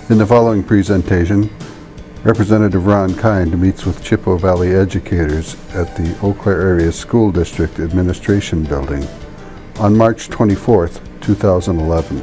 In the following presentation, Representative Ron Kind meets with Chippewa Valley educators at the Eau Claire Area School District Administration Building on March 24th, 2011.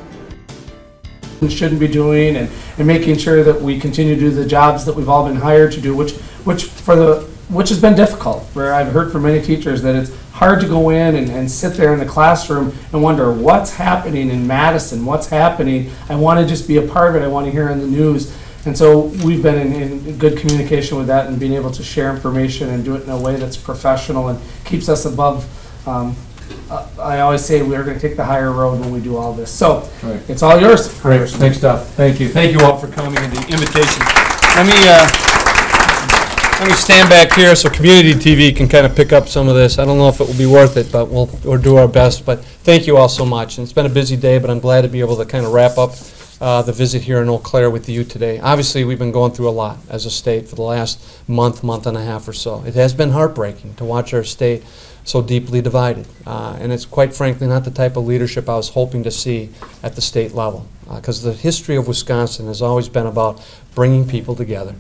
Shouldn't be doing and making sure that we continue to do the jobs that we've all been hired to do, which has been difficult. Where I've heard from many teachers that it's hard to go in and sit there in the classroom and wonder what's happening in Madison, what's happening. I want to just be a part of it. I want to hear on the news. And so we've been in good communication with that and being able to share information and do it in a way that's professional and keeps us above. I always say we're going to take the higher road when we do all this. So It's all yours. Great. Thanks, Duff. Thank you. Thank you all for coming and the invitation. Let me stand back here so Community TV can kind of pick up some of this. I don't know if it will be worth it, but we'll do our best. But thank you all so much. And it's been a busy day, but I'm glad to be able to kind of wrap up the visit here in Eau Claire with you today. Obviously, we've been going through a lot as a state for the last month and a half or so. It has been heartbreaking to watch our state so deeply divided. And it's quite frankly not the type of leadership I was hoping to see at the state level. Because the history of Wisconsin has always been about bringing people together,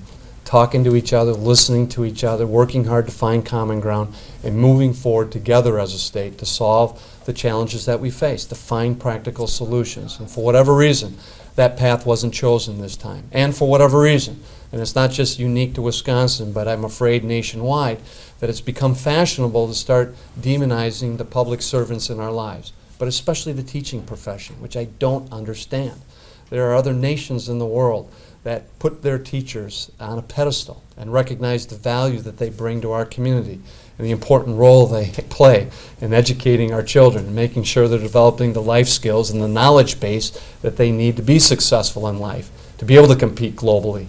talking to each other, listening to each other, working hard to find common ground, and moving forward together as a state to solve the challenges that we face, to find practical solutions. And for whatever reason, that path wasn't chosen this time. And for whatever reason, and it's not just unique to Wisconsin, but I'm afraid nationwide, that it's become fashionable to start demonizing the public servants in our lives, but especially the teaching profession, which I don't understand. There are other nations in the world that put their teachers on a pedestal and recognize the value that they bring to our community and the important role they play in educating our children and making sure they're developing the life skills and the knowledge base that they need to be successful in life, to be able to compete globally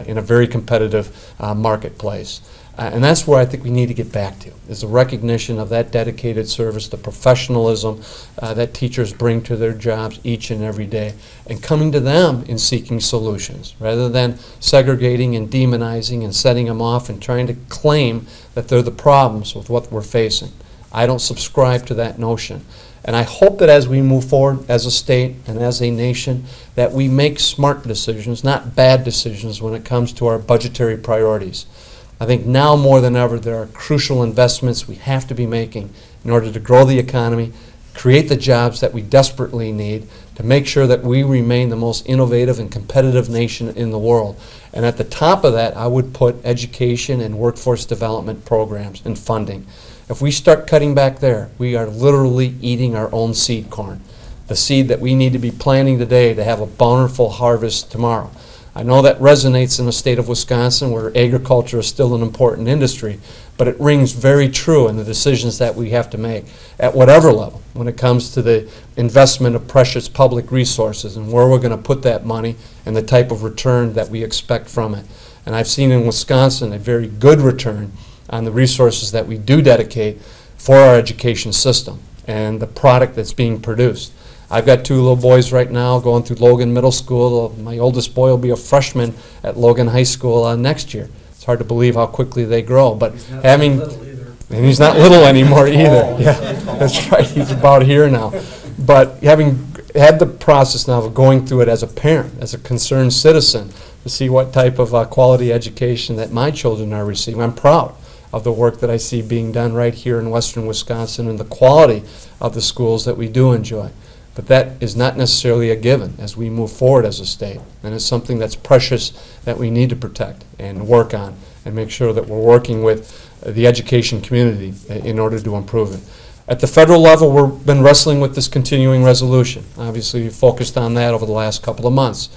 in a very competitive marketplace. And that's where I think we need to get back to, is the recognition of that dedicated service, the professionalism that teachers bring to their jobs each and every day, and coming to them in seeking solutions, rather than segregating and demonizing and setting them off and trying to claim that they're the problems with what we're facing. I don't subscribe to that notion. And I hope that as we move forward as a state and as a nation, that we make smart decisions, not bad decisions, when it comes to our budgetary priorities. I think now more than ever there are crucial investments we have to be making in order to grow the economy, create the jobs that we desperately need to make sure that we remain the most innovative and competitive nation in the world. And at the top of that, I would put education and workforce development programs and funding. If we start cutting back there, we are literally eating our own seed corn, the seed that we need to be planting today to have a bountiful harvest tomorrow. I know that resonates in the state of Wisconsin, where agriculture is still an important industry, but it rings very true in the decisions that we have to make at whatever level when it comes to the investment of precious public resources and where we're going to put that money and the type of return that we expect from it. And I've seen in Wisconsin a very good return on the resources that we do dedicate for our education system and the product that's being produced. I've got two little boys right now going through Logan Middle School. My oldest boy will be a freshman at Logan High School next year. It's hard to believe how quickly they grow. But having, and he's not little anymore either. Yeah, that's right. He's about here now. But having had the process now of going through it as a parent, as a concerned citizen, to see what type of quality education that my children are receiving, I'm proud of the work that I see being done right here in western Wisconsin and the quality of the schools that we do enjoy. But that is not necessarily a given as we move forward as a state. And it's something that's precious that we need to protect and work on and make sure that we're working with the education community in order to improve it. At the federal level, we've been wrestling with this continuing resolution. Obviously, we focused on that over the last couple of months.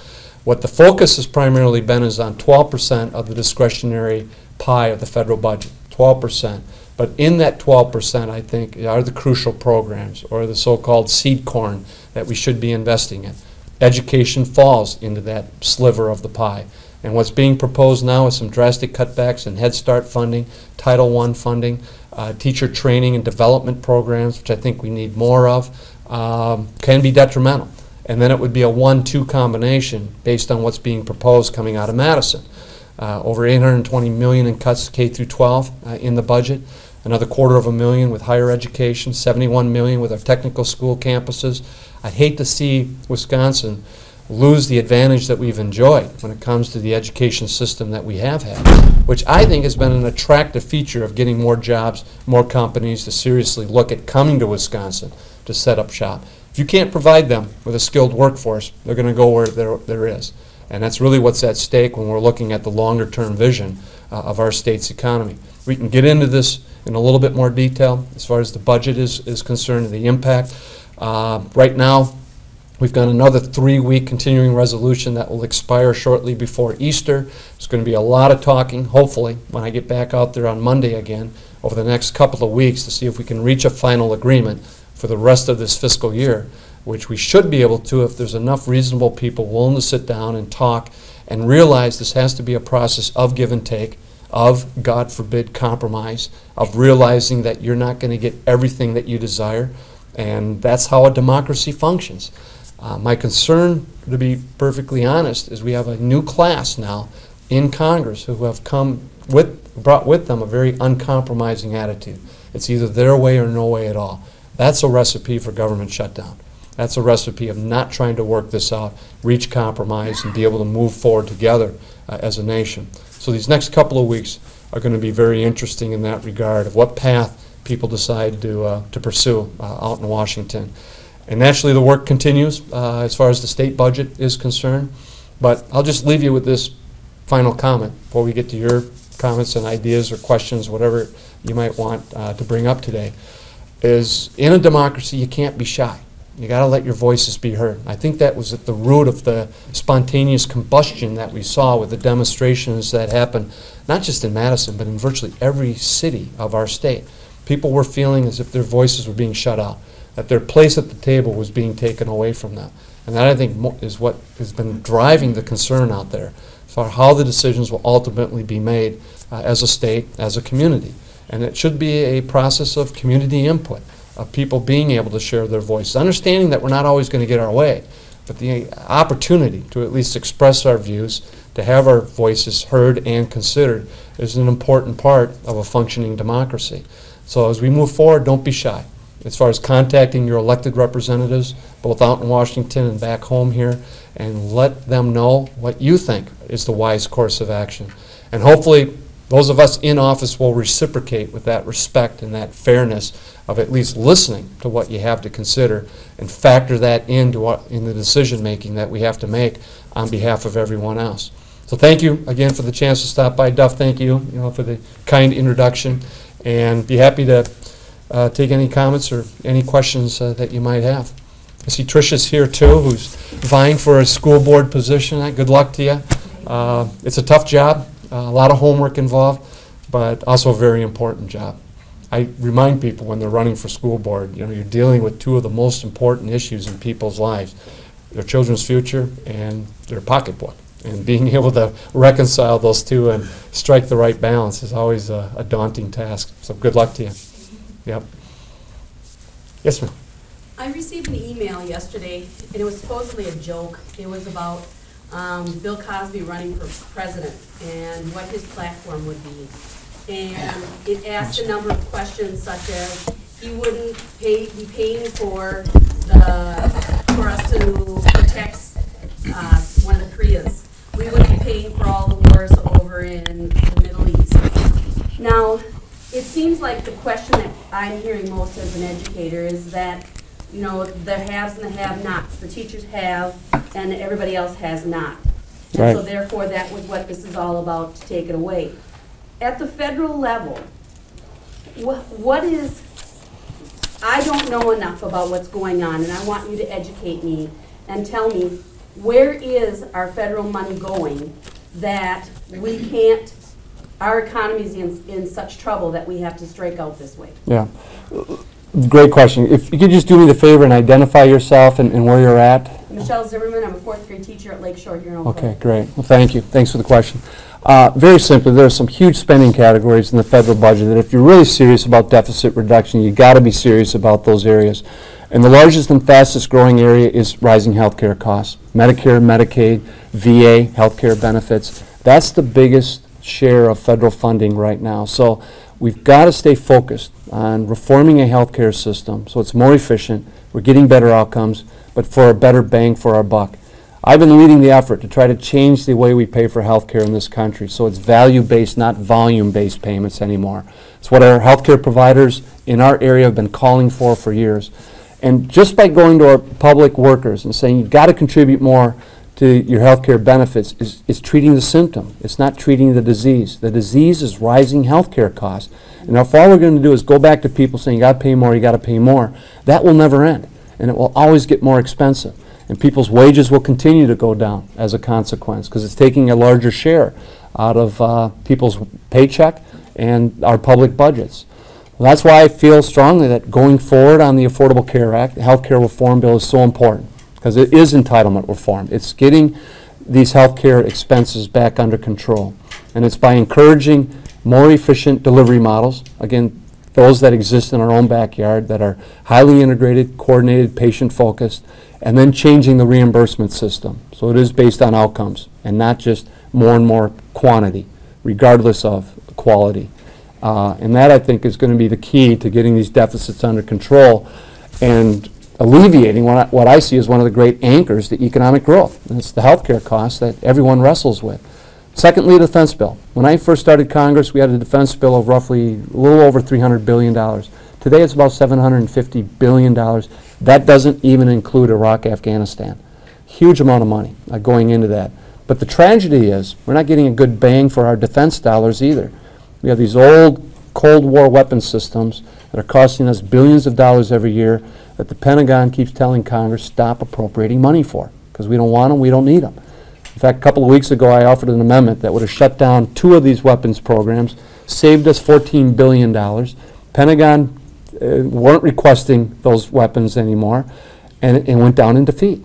What the focus has primarily been is on 12% of the discretionary pie of the federal budget, 12%. But in that 12%, I think, are the crucial programs, or the so-called seed corn, that we should be investing in. Education falls into that sliver of the pie. And what's being proposed now is some drastic cutbacks in Head Start funding, Title I funding, teacher training and development programs, which I think we need more of, can be detrimental. And then it would be a 1-2 combination based on what's being proposed coming out of Madison. Over $820 million in cuts K through 12 in the budget, another $250,000 with higher education, $71 million with our technical school campuses. I'd hate to see Wisconsin lose the advantage that we've enjoyed when it comes to the education system that we have had, which I think has been an attractive feature of getting more jobs, more companies to seriously look at coming to Wisconsin to set up shop. If you can't provide them with a skilled workforce, they're going to go where there is. And that's really what's at stake when we're looking at the longer-term vision of our state's economy. We can get into this in a little bit more detail as far as the budget is concerned and the impact. Right now, we've got another 3-week continuing resolution that will expire shortly before Easter. There's going to be a lot of talking, hopefully, when I get back out there on Monday again over the next couple of weeks to see if we can reach a final agreement for the rest of this fiscal year, which we should be able to if there's enough reasonable people willing to sit down and talk and realize this has to be a process of give and take, of, God forbid, compromise, of realizing that you're not going to get everything that you desire, and that's how a democracy functions. My concern, to be perfectly honest, is we have a new class now in Congress who have brought with them a very uncompromising attitude. It's either their way or no way at all. That's a recipe for government shutdown. That's a recipe of not trying to work this out, reach compromise, and be able to move forward together as a nation. So these next couple of weeks are going to be very interesting in that regard of what path people decide to pursue out in Washington. And naturally, the work continues as far as the state budget is concerned. But I'll just leave you with this final comment before we get to your comments and ideas or questions, whatever you might want to bring up today, is in a democracy, you can't be shy. You got to let your voices be heard. I think that was at the root of the spontaneous combustion that we saw with the demonstrations that happened, not just in Madison, but in virtually every city of our state. People were feeling as if their voices were being shut out, that their place at the table was being taken away from them. And that, I think, is what has been driving the concern out there for how the decisions will ultimately be made as a state, as a community. And it should be a process of community input, of people being able to share their voices, understanding that we're not always going to get our way, but the opportunity to at least express our views, to have our voices heard and considered, is an important part of a functioning democracy. So as we move forward, don't be shy. As far as contacting your elected representatives, both out in Washington and back home here, and let them know what you think is the wise course of action. And hopefully, those of us in office will reciprocate with that respect and that fairness of at least listening to what you have to consider and factor that in the decision making that we have to make on behalf of everyone else. So thank you again for the chance to stop by. Duff, thank you, for the kind introduction, and be happy to take any comments or any questions that you might have. I see Tricia's here too, who's vying for a school board position. Good luck to you. It's a tough job. A lot of homework involved, but also a very important job. I remind people when they're running for school board, you're dealing with two of the most important issues in people's lives, their children's future and their pocketbook. And being able to reconcile those two and strike the right balance is always a daunting task. So good luck to you. Yep. Yes, ma'am. I received an email yesterday, and it was supposedly a joke. It was about Bill Cosby running for president and what his platform would be. And it asked a number of questions such as he wouldn't be paying for us to protect one of the Koreas. We wouldn't be paying for all the wars over in the Middle East. Now, it seems like the question that I'm hearing most as an educator is that, the haves and the have-nots. The teachers have, and everybody else has not. And right. So therefore, that was what this is all about, to take it away. At the federal level, what is, I don't know enough about what's going on, and I want you to educate me and tell me, where is our federal money going that we can't, our economy is in such trouble that we have to strike out this way? Yeah. Great question. If you could just do me the favor and identify yourself and where you're at. Michelle Zimmerman, I'm a 4th grade teacher at Lakeshore here in Oak Okay, Lake. great. Well, thank you. Thanks for the question. Very simply, there are some huge spending categories in the federal budget that if you're really serious about deficit reduction, you've got to be serious about those areas. And the largest and fastest growing area is rising health care costs. Medicare, Medicaid, VA, health care benefits. That's the biggest share of federal funding right now. So we've got to stay focused on reforming a health care system so it's more efficient, we're getting better outcomes, but for a better bang for our buck. I've been leading the effort to try to change the way we pay for health care in this country, so it's value-based, not volume-based payments anymore. It's what our healthcare providers in our area have been calling for years. And just by going to our public workers and saying you've got to contribute more to your healthcare benefits is treating the symptom. It's not treating the disease. The disease is rising healthcare costs. And if all we're going to do is go back to people saying you got to pay more, you got to pay more, that will never end. And it will always get more expensive. And people's wages will continue to go down as a consequence because it's taking a larger share out of people's paycheck and our public budgets. Well, that's why I feel strongly that going forward on the Affordable Care Act, the health care reform bill is so important because it is entitlement reform. It's getting these health care expenses back under control. And it's by encouraging more efficient delivery models, again, those that exist in our own backyard that are highly integrated, coordinated, patient-focused, and then changing the reimbursement system. So it is based on outcomes and not just more and more quantity, regardless of quality. And that, I think, is going to be the key to getting these deficits under control and alleviating what I see as one of the great anchors to economic growth. And it's the healthcare costs that everyone wrestles with. Secondly, the defense bill. When I first started Congress, we had a defense bill of roughly a little over $300 billion. Today it's about $750 billion. That doesn't even include Iraq, Afghanistan. Huge amount of money going into that. But the tragedy is we're not getting a good bang for our defense dollars either. We have these old Cold War weapon systems that are costing us billions of dollars every year that the Pentagon keeps telling Congress stop appropriating money for because we don't want them, we don't need them. In fact, a couple of weeks ago I offered an amendment that would have shut down 2 of these weapons programs, saved us $14 billion. Pentagon weren't requesting those weapons anymore, and it went down in defeat.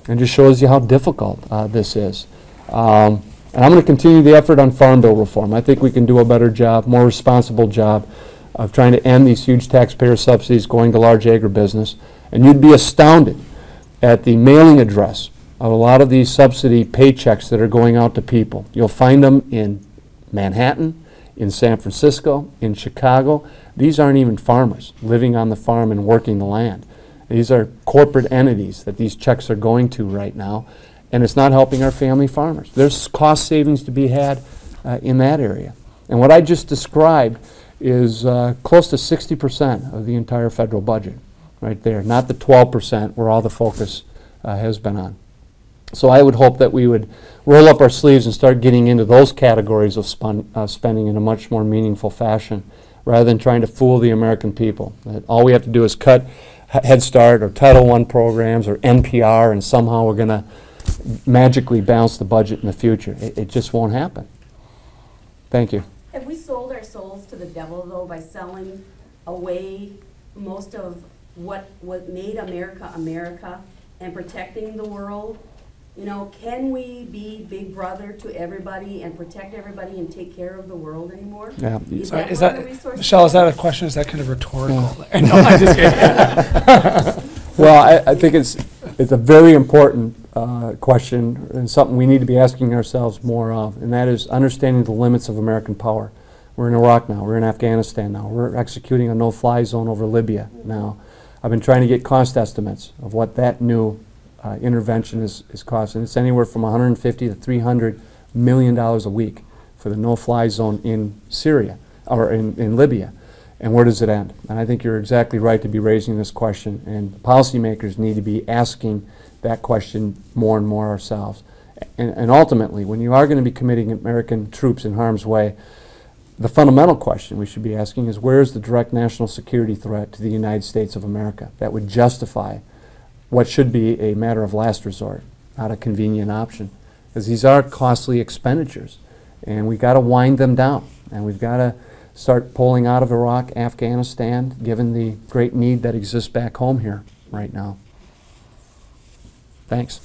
And just shows you how difficult this is. And I'm going to continue the effort on Farm Bill reform. I think we can do a better job, more responsible job of trying to end these huge taxpayer subsidies going to large agribusiness. And you'd be astounded at the mailing address of a lot of these subsidy paychecks that are going out to people. You'll find them in Manhattan, in San Francisco, in Chicago. These aren't even farmers living on the farm and working the land. These are corporate entities that these checks are going to right now, and it's not helping our family farmers. There's cost savings to be had in that area. And what I just described is close to 60% of the entire federal budget right there, not the 12% where all the focus has been on. So I would hope that we would roll up our sleeves and start getting into those categories of spending in a much more meaningful fashion rather than trying to fool the American people. That all we have to do is cut Head Start or Title I programs or NPR and somehow we're going to magically balance the budget in the future. It just won't happen. Thank you. Have we sold our souls to the devil, though, by selling away most of what made America America and protecting the world? You know, can we be big brother to everybody and protect everybody and take care of the world anymore? Yeah. Sorry, is that Michelle, is that a question? Is that kind of rhetorical? Yeah. No, I'm just kidding. Well, I think it's a very important question and something we need to be asking ourselves more of, and that is understanding the limits of American power. We're in Iraq now. We're in Afghanistan now. We're executing a no-fly zone over Libya now. I've been trying to get cost estimates of what that new intervention is costing. It's anywhere from $150 to $300 million a week for the no-fly zone in Syria or in Libya. And where does it end? And I think you're exactly right to be raising this question, and policymakers need to be asking that question more and more ourselves. And ultimately, when you are going to be committing American troops in harm's way, the fundamental question we should be asking is where is the direct national security threat to the United States of America that would justify what should be a matter of last resort, not a convenient option. Because these are costly expenditures, and we've got to wind them down, and we've got to start pulling out of Iraq, Afghanistan, given the great need that exists back home here right now. Thanks.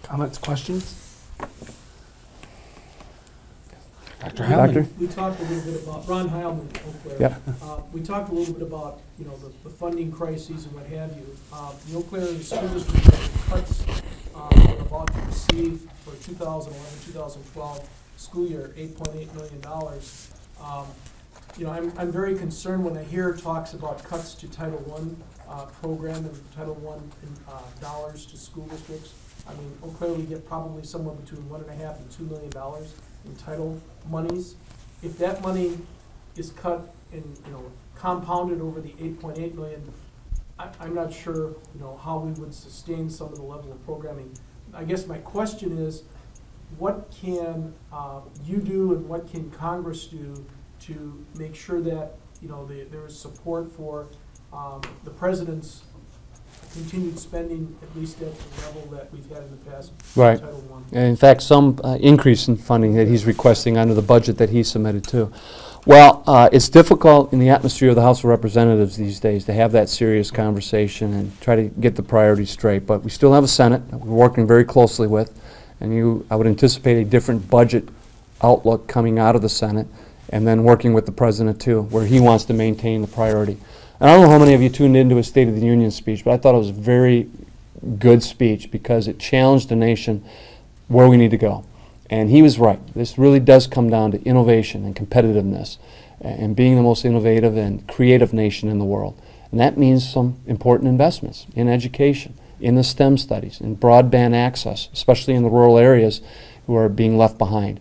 Comments, questions? Dr. Doctor? We talked a little bit about, Ron Heilman, Eau Claire. Yep. We talked a little bit about, you know, the funding crises and what have you. The Eau Claire School District cuts we're about to receive for 2011-2012 school year, $8.8 million. You know, I'm very concerned when I hear talks about cuts to Title I program and Title I dollars to school districts. I mean, Eau Claire, we get probably somewhere between $1.5 and $2 million in title monies. If that money is cut and, compounded over the 8.8 million, I'm not sure, how we would sustain some of the level of programming. I guess my question is, what can you do and what can Congress do to make sure that, there is support for the president's continued spending, at least at the level that we've had in the past? Right. Title I. And in fact, some increase in funding that he's requesting under the budget that he submitted to. Well, it's difficult in the atmosphere of the House of Representatives these days to have that serious conversation and try to get the priorities straight. But we still have a Senate that we're working very closely with, and I would anticipate a different budget outlook coming out of the Senate, and then working with the President too, where he wants to maintain the priority. And I don't know how many of you tuned into his State of the Union speech, but I thought it was a very good speech because it challenged the nation where we need to go. And he was right. This really does come down to innovation and competitiveness and being the most innovative and creative nation in the world. And that means some important investments in education, in the STEM studies, in broadband access, especially in the rural areas who are being left behind,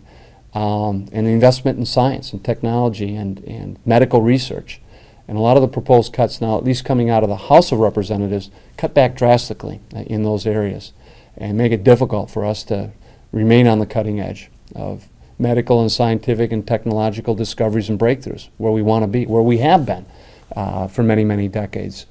and investment in science and technology and medical research. And a lot of the proposed cuts now, at least coming out of the House of Representatives, cut back drastically in those areas and make it difficult for us to remain on the cutting edge of medical and scientific and technological discoveries and breakthroughs, where we want to be, where we have been for many, many decades.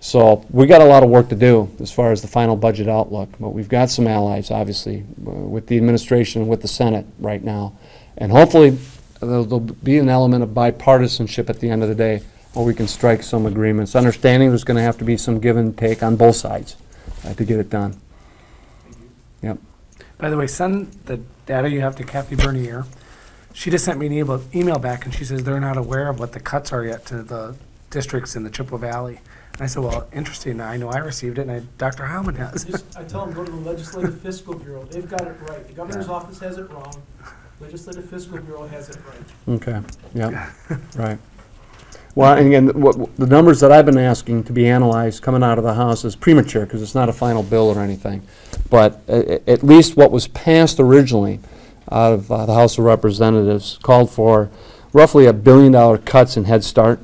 So we got a lot of work to do as far as the final budget outlook, but we've got some allies, obviously, with the administration and with the Senate right now. And hopefully there'll be an element of bipartisanship at the end of the day where we can strike some agreements, understanding there's going to have to be some give and take on both sides to get it done. Yep. By the way, send the data you have to Kathy Bernier. She just sent me an email back, and she says they're not aware of what the cuts are yet to the districts in the Chippewa Valley. And I said, well, interesting. I know I received it, and Dr. Howman has. I tell them, go to the Legislative Fiscal Bureau. They've got it right. The governor's office has it wrong. Legislative Fiscal Bureau has it right. Okay, yeah, right. Well, and again, the numbers that I've been asking to be analyzed coming out of the House is premature because it's not a final bill or anything. But at least what was passed originally out of the House of Representatives called for roughly $1 billion cuts in Head Start.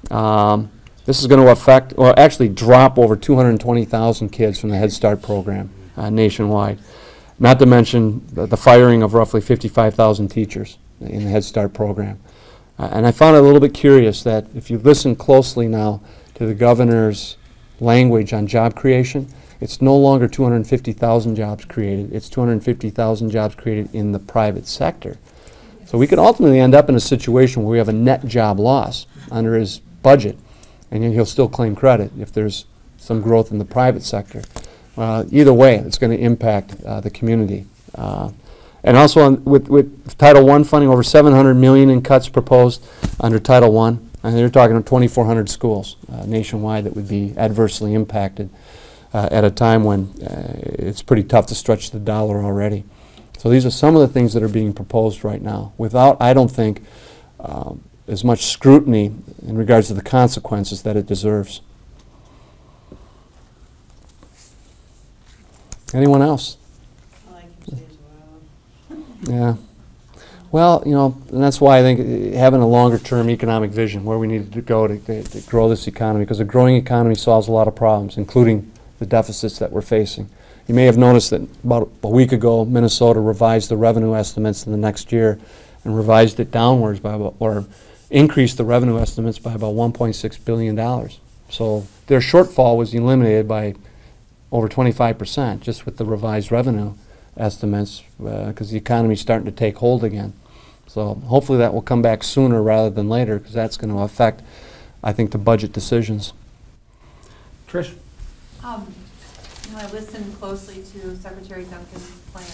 This is going to affect, or actually drop over 220,000 kids from the Head Start program nationwide. Not to mention the firing of roughly 55,000 teachers in the Head Start program. And I found it a little bit curious that if you listen closely now to the governor's language on job creation, it's no longer 250,000 jobs created. It's 250,000 jobs created in the private sector. So we could ultimately end up in a situation where we have a net job loss under his budget, and he'll still claim credit if there's some growth in the private sector. Either way, it's going to impact the community. And also with Title I funding, over $700 million in cuts proposed under Title I. And they're talking about 2,400 schools nationwide that would be adversely impacted at a time when it's pretty tough to stretch the dollar already. So these are some of the things that are being proposed right now without, I don't think, as much scrutiny in regards to the consequences that it deserves. Anyone else? Yeah. Well, and that's why I think having a longer-term economic vision where we need to go to grow this economy, because a growing economy solves a lot of problems, including the deficits that we're facing. You may have noticed that about a week ago, Minnesota revised the revenue estimates in the next year and revised it downwards by about, or increased the revenue estimates by about $1.6 billion. So their shortfall was eliminated by over 25% just with the revised revenue estimates because the economy's starting to take hold again. So hopefully that will come back sooner rather than later because that's going to affect, I think, the budget decisions. Trish? I listened closely to Secretary Duncan's plan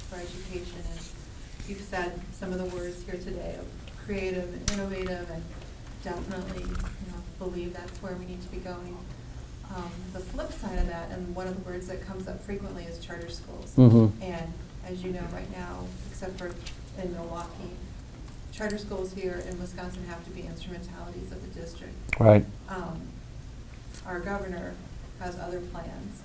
for education, and you've said some of the words here today of creative and innovative, and definitely believe that's where we need to be going. The flip side of that, and one of the words that comes up frequently, is charter schools. Mm-hmm. And as you know right now, except for in Milwaukee, charter schools here in Wisconsin have to be instrumentalities of the district. Right. Our governor has other plans.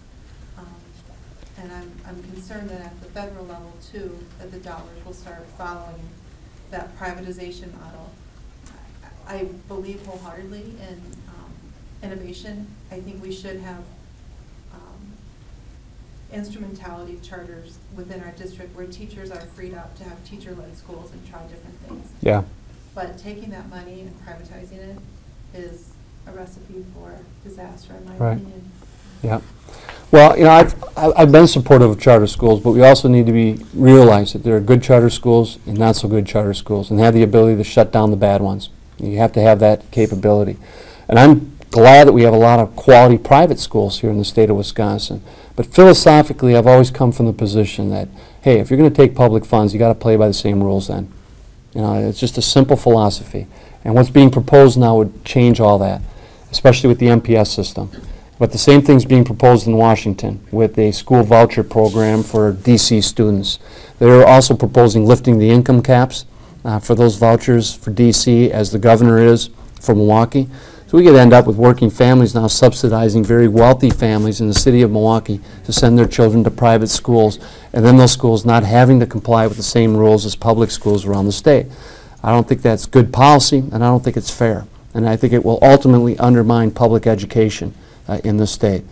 And I'm concerned that at the federal level too, that the dollars will start following that privatization model. I believe wholeheartedly in innovation. I think we should have instrumentality of charters within our district where teachers are freed up to have teacher-led schools and try different things. Yeah. But taking that money and privatizing it is a recipe for disaster, in my Right. opinion. Yeah. Well, you know, I've been supportive of charter schools, but we also need to realize that there are good charter schools and not so good charter schools, and have the ability to shut down the bad ones. You have to have that capability. And I'm glad that we have a lot of quality private schools here in the state of Wisconsin. But philosophically, I've always come from the position that, hey, if you're going to take public funds, you got to play by the same rules then. You know, it's just a simple philosophy. And what's being proposed now would change all that, especially with the MPS system. But the same thing's being proposed in Washington with a school voucher program for DC students. They're also proposing lifting the income caps for those vouchers for DC, as the governor is for Milwaukee. So we could end up with working families now subsidizing very wealthy families in the city of Milwaukee to send their children to private schools, and then those schools not having to comply with the same rules as public schools around the state. I don't think that's good policy, and I don't think it's fair. And I think it will ultimately undermine public education in this state,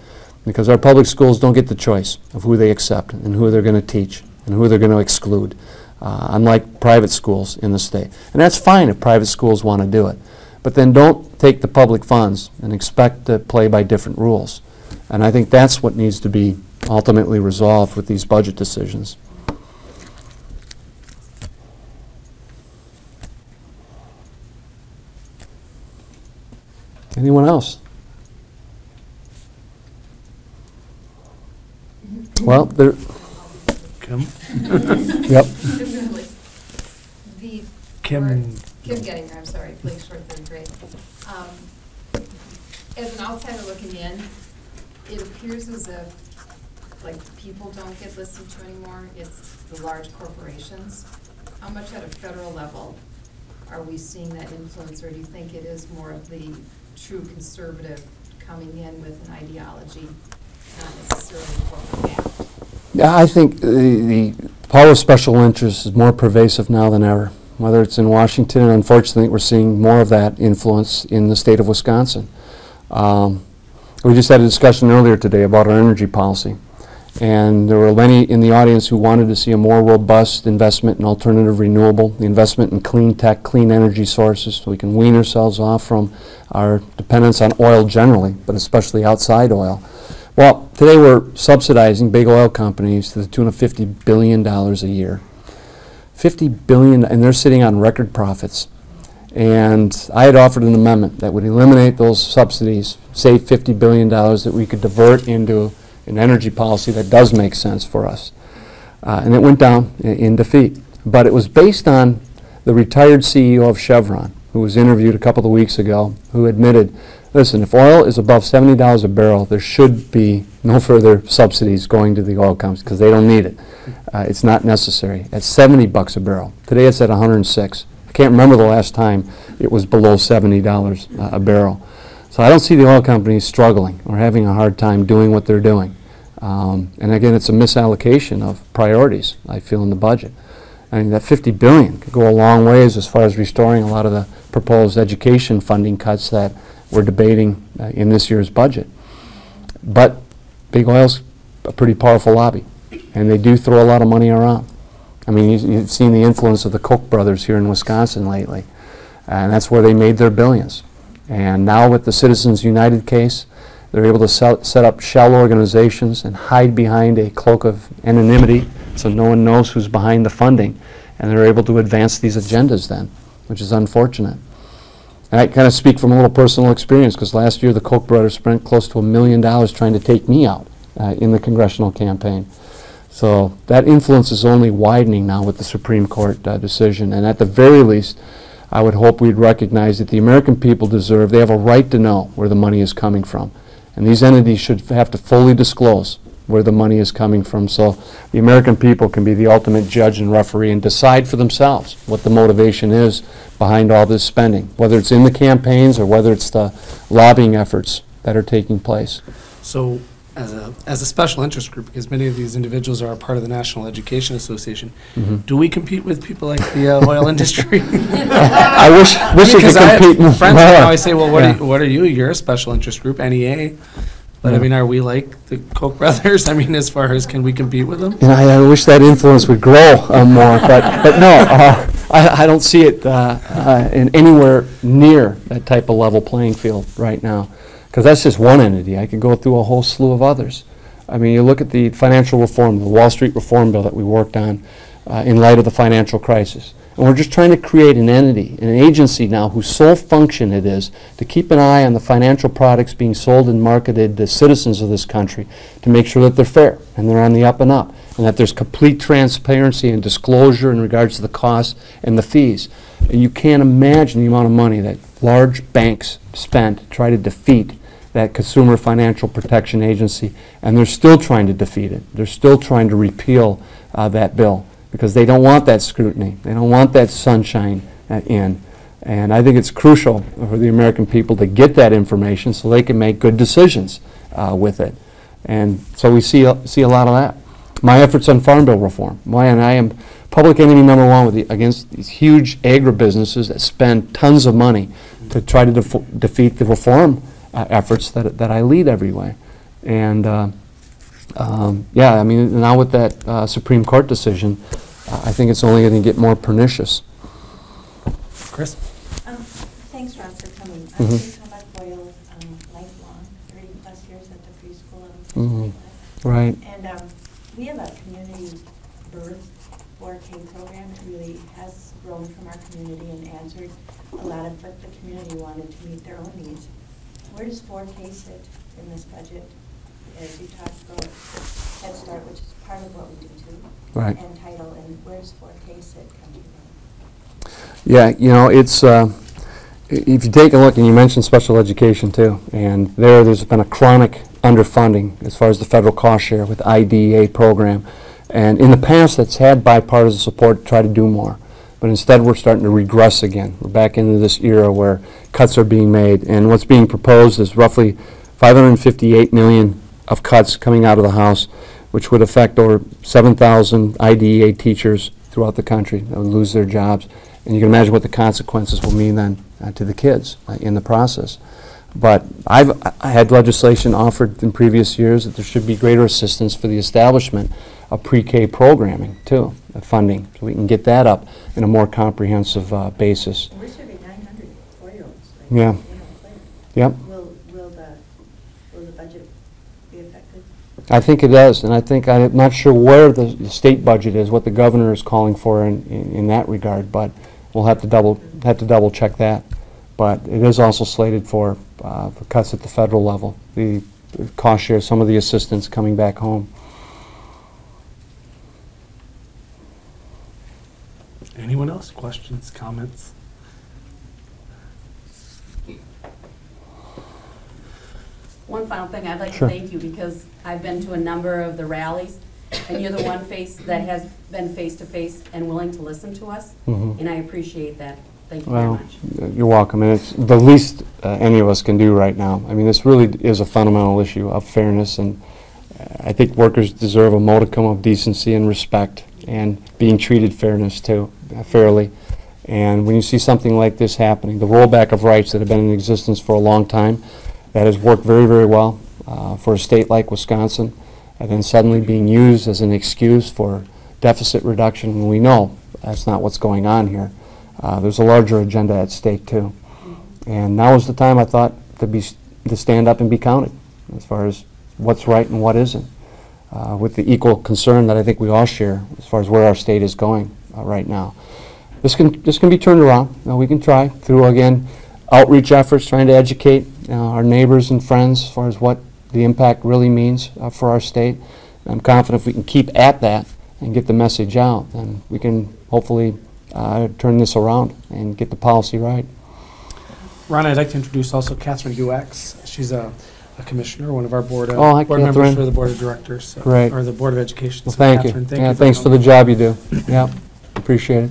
because our public schools don't get the choice of who they accept and who they're going to teach and who they're going to exclude, unlike private schools in the state. And that's fine if private schools want to do it. But then don't take the public funds and expect to play by different rules. And I think that's what needs to be ultimately resolved with these budget decisions. Anyone else? Well, there. Kim? Yep. The Kim. Kim Gettinger, I'm sorry, Lake Shore third grade. As an outsider looking in, it appears as if, like, people don't get listened to anymore. It's the large corporations. How much at a federal level are we seeing that influence, or do you think it is more of the true conservative coming in with an ideology, not necessarily corporate backed? Yeah, I think the power of special interest is more pervasive now than ever, whether it's in Washington, and unfortunately we're seeing more of that influence in the state of Wisconsin. We just had a discussion earlier today about our energy policy, and there were many in the audience who wanted to see a more robust investment in alternative renewable, the investment in clean tech, clean energy sources, so we can wean ourselves off from our dependence on oil generally, but especially outside oil. Well, today we're subsidizing big oil companies to the tune of $50 billion a year. $50 billion, and they're sitting on record profits. And I had offered an amendment that would eliminate those subsidies, save $50 billion that we could divert into an energy policy that does make sense for us. And it went down in defeat. But it was based on the retired CEO of Chevron, who was interviewed a couple of weeks ago, who admitted, listen, if oil is above $70 a barrel, there should be no further subsidies going to the oil companies because they don't need it. It's not necessary. At $70 a barrel. Today it's at 106. I can't remember the last time it was below $70 a barrel. So I don't see the oil companies struggling or having a hard time doing what they're doing. And again, it's a misallocation of priorities, I feel, in the budget. I mean, that $50 billion could go a long ways as far as restoring a lot of the proposed education funding cuts that we're debating in this year's budget. But big oil's a pretty powerful lobby, and they do throw a lot of money around. I mean, you've seen the influence of the Koch brothers here in Wisconsin lately, and that's where they made their billions. And now with the Citizens United case, they're able to set up shell organizations and hide behind a cloak of anonymity so no one knows who's behind the funding, and they're able to advance these agendas then, which is unfortunate. And I kind of speak from a little personal experience, because last year the Koch brothers spent close to $1 million trying to take me out in the congressional campaign. So that influence is only widening now with the Supreme Court decision, and at the very least, I would hope we'd recognize that the American people deserve, they have a right to know where the money is coming from. And these entities should have to fully disclose where the money is coming from, so the American people can be the ultimate judge and referee and decide for themselves what the motivation is behind all this spending, whether it's in the campaigns or whether it's the lobbying efforts that are taking place. So as a special interest group, because many of these individuals are a part of the National Education Association, Mm-hmm. do we compete with people like the oil industry? I wish we Because could I compete have friends that more. always say, well, Yeah. what are you? You're a special interest group, NEA. But I Yeah. mean, are we like the Koch brothers? I mean, as far as can we compete with them? And I wish that influence would grow more, but no, I don't see it in anywhere near that type of level playing field right now, because that's just one entity. I could go through a whole slew of others. I mean, you look at the financial reform, the Wall Street reform bill that we worked on in light of the financial crisis. And we're just trying to create an entity, an agency now whose sole function it is to keep an eye on the financial products being sold and marketed to citizens of this country to make sure that they're fair and they're on the up and up and that there's complete transparency and disclosure in regards to the costs and the fees. And you can't imagine the amount of money that large banks spent to try to defeat that Consumer Financial Protection Agency, and they're still trying to defeat it. They're still trying to repeal that bill, because they don't want that scrutiny. They don't want that sunshine in. And I think it's crucial for the American people to get that information so they can make good decisions with it. And so we see a lot of that. My efforts on Farm Bill reform. And I am public enemy number one against these huge agribusinesses that spend tons of money to try to defeat the reform efforts that I lead every way. And yeah, I mean, now with that Supreme Court decision, I think it's only going to get more pernicious. Chris? Thanks, Rob, for coming. Mhm. I'm Thomas Boyle, lifelong, 30-plus years at the preschool and Right. And we have a community birth 4K program that really has grown from our community and answered a lot of what the community wanted to meet their own needs. Where does 4K sit in this budget? As you talked about Head Start, which is part of what we do too. Right. And Title, and where does 4K sit come from? Yeah, you know, it's, if you take a look, and you mentioned special education too, and there's been a chronic underfunding as far as the federal cost share with IDEA program. And in the past, that's had bipartisan support to try to do more. But instead, we're starting to regress again. We're back into this era where cuts are being made. And what's being proposed is roughly $558 million of cuts coming out of the House, which would affect over 7,000 IDEA teachers throughout the country that would lose their jobs. And you can imagine what the consequences will mean then to the kids in the process. But I had legislation offered in previous years that there should be greater assistance for the establishment of pre-K programming too, funding, so we can get that up in a more comprehensive basis. We're serving 900 4-year-olds. Right? Yeah. Yep. Will the budget be affected? I think it does, and I'm not sure where the state budget is, what the governor is calling for in that regard, but we'll have to double check that. But it is also slated for cuts at the federal level, the cost share, some of the assistance coming back home. Anyone else? Questions, comments? One final thing, I'd like to Sure. thank you because I've been to a number of the rallies, and you're the one face that has been face-to-face and willing to listen to us, Mhm. and I appreciate that. Thank you very Well, much. you're welcome, and it's the least any of us can do right now. I mean, this really is a fundamental issue of fairness, and I think workers deserve a modicum of decency and respect, and being treated fairly. And when you see something like this happening, the rollback of rights that have been in existence for a long time, that has worked very, very well for a state like Wisconsin, and then suddenly being used as an excuse for deficit reduction, when we know that's not what's going on here. There's a larger agenda at stake too. And now is the time, I thought, to stand up and be counted as far as what's right and what isn't, with the equal concern that I think we all share as far as where our state is going right now. This can be turned around. We can try through, again, outreach efforts, trying to educate our neighbors and friends as far as what the impact really means for our state. I'm confident if we can keep at that and get the message out, then we can hopefully turn this around and get the policy right. Ron, I'd like to introduce also Catherine Duax. She's a commissioner, one of our board Hi, members Catherine. for the Board of Directors. So, Great. or the Board of Education. Well, So thank Catherine, you. thank Yeah, you thanks for the coming. job you do. Yeah, appreciate it.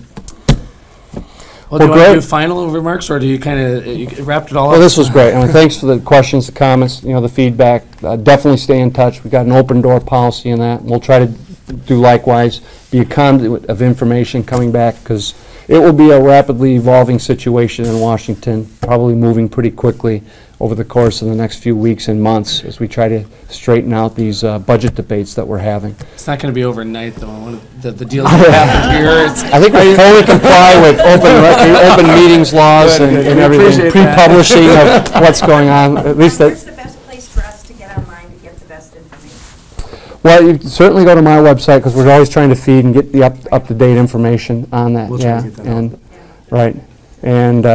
Well, do you Well, want to great. do final remarks, or do you kind of wrapped it all up? Well, this was great. I mean, thanks for the questions, the comments, the feedback. Definitely stay in touch. We've got an open door policy in that, and we'll try to do likewise, be a conduit of information coming back, because it will be a rapidly evolving situation in Washington, probably moving pretty quickly over the course of the next few weeks and months as we try to straighten out these budget debates that we're having. It's not going to be overnight, though. One of the deals that happened here. I think we fully comply with open meetings laws Good, good. and We everything, appreciate that. pre-publishing of what's going on, at least that. Where's the best place for us to get online to get the best information? Well, you can certainly go to my website, because we're always trying to feed and get the up-to-date information on that. We'll try to get that out. And, right. And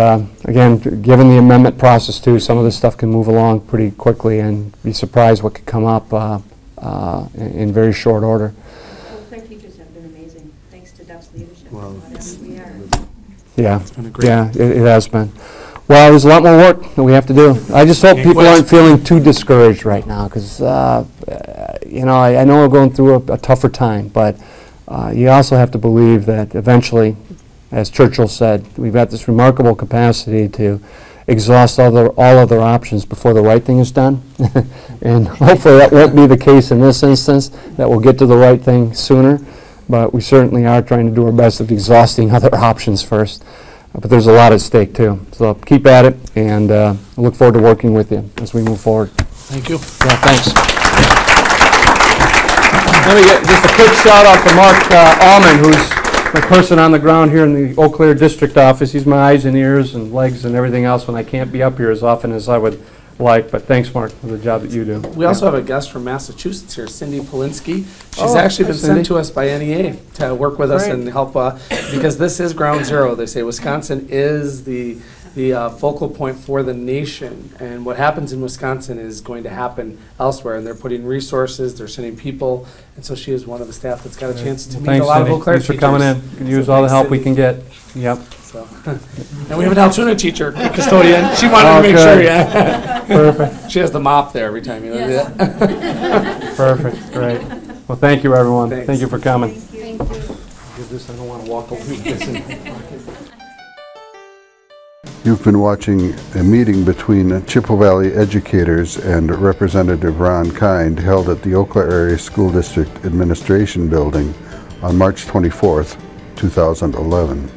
again, given the amendment process too, some of this stuff can move along pretty quickly, and be surprised what could come up in very short order. Well, Claire teachers have been amazing, thanks to Duff's leadership. Well, Whatever we are. Yeah, been a great- yeah, it has been. Well, there's a lot more work that we have to do. I just hope Can't people quit. aren't feeling too discouraged right now, because I know we're going through a tougher time, but you also have to believe that eventually, as Churchill said, we've got this remarkable capacity to exhaust all other options before the right thing is done. And hopefully that won't be the case in this instance, that we'll get to the right thing sooner. But we certainly are trying to do our best of exhausting other options first. But there's a lot at stake too. So keep at it, and I look forward to working with you as we move forward. Thank you. Yeah, thanks. Let me get just a quick shout out to Mark Allman, who's the person on the ground here in the Eau Claire District Office. He's my eyes and ears and legs and everything else when I can't be up here as often as I would like. But thanks, Mark, for the job that you do. We also have a guest from Massachusetts here, Cindy Polinsky. She's Oh, actually hi, been Cindy. sent to us by NEA to work with us Great. and help, because this is ground zero. They say Wisconsin is the focal point for the nation, and what happens in Wisconsin is going to happen elsewhere, and they're putting resources, they're sending people, and so she is one of the staff that's got a chance to meet Thanks, a lot of Cindy. Eau Claire Thanks for teachers. coming in. Can use So all the thanks, help we Cindy. can get. Yep. So, and we have an Altoona teacher, custodian. She wanted Oh, to make sure, good. yeah. Perfect. She has the mop there every time, you know. Yes. Yeah. Perfect. Great. Well, thank you, everyone. Thanks. Thank you for coming. Thank you. Give this, I don't want to walk away with this. You've been watching a meeting between Chippewa Valley educators and Representative Ron Kind held at the Eau Claire Area School District Administration Building on March 24th, 2011.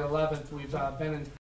11th, we've been in